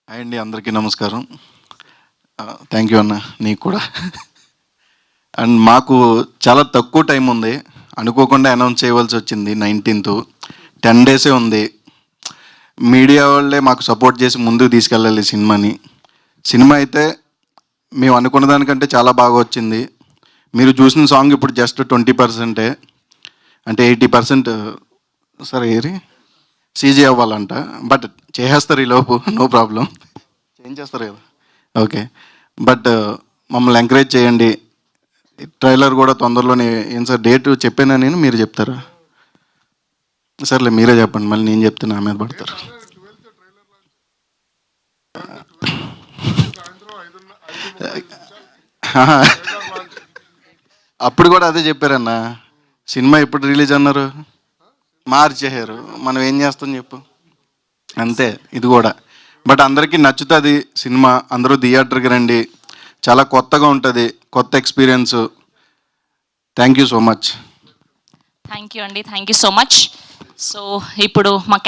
Hi అండి, అందరికీ నమస్కారం. థ్యాంక్ యూ అన్న, నీకు కూడా. అండ్ మాకు చాలా తక్కువ టైం ఉంది, అనుకోకుండా అనౌన్స్ చేయవలసి వచ్చింది. 19th 10 డేసే ఉంది. మీడియా వాళ్ళే మాకు సపోర్ట్ చేసి ముందుకు తీసుకెళ్ళాలి సినిమాని. సినిమా అయితే మేము అనుకున్న దానికంటే చాలా బాగా వచ్చింది. మీరు చూసిన సాంగ్ ఇప్పుడు జస్ట్ 20%, అంటే 80% సరే ఏరి సీజీ అవ్వాలంట. బట్ చేసేస్తారు ఈలోపు, నో ప్రాబ్లం, చేస్తారు కదా. ఓకే, బట్ మమ్మల్ని ఎంకరేజ్ చేయండి. ట్రైలర్ కూడా తొందరలోనే. ఏం సార్ డేట్ చెప్పానా నేను, మీరు చెప్తారా? సర్లే మీరే చెప్పండి, మళ్ళీ నేను చెప్తే నా మీద పడతారు. అప్పుడు కూడా అదే చెప్పారన్న. సినిమా ఎప్పుడు రిలీజ్ అన్నారు? మార్చేసారు. మనం ఏం చేస్తాం చెప్పు, అంతే ఇది కూడా. బట్ అందరికీ నచ్చుతుంది సినిమా. అందరూ థియేటర్కి రండి, చాలా కొత్తగా ఉంటుంది, కొత్త experience. Thank you so much. Thank you అండి, thank you so much. So ఇప్పుడు మా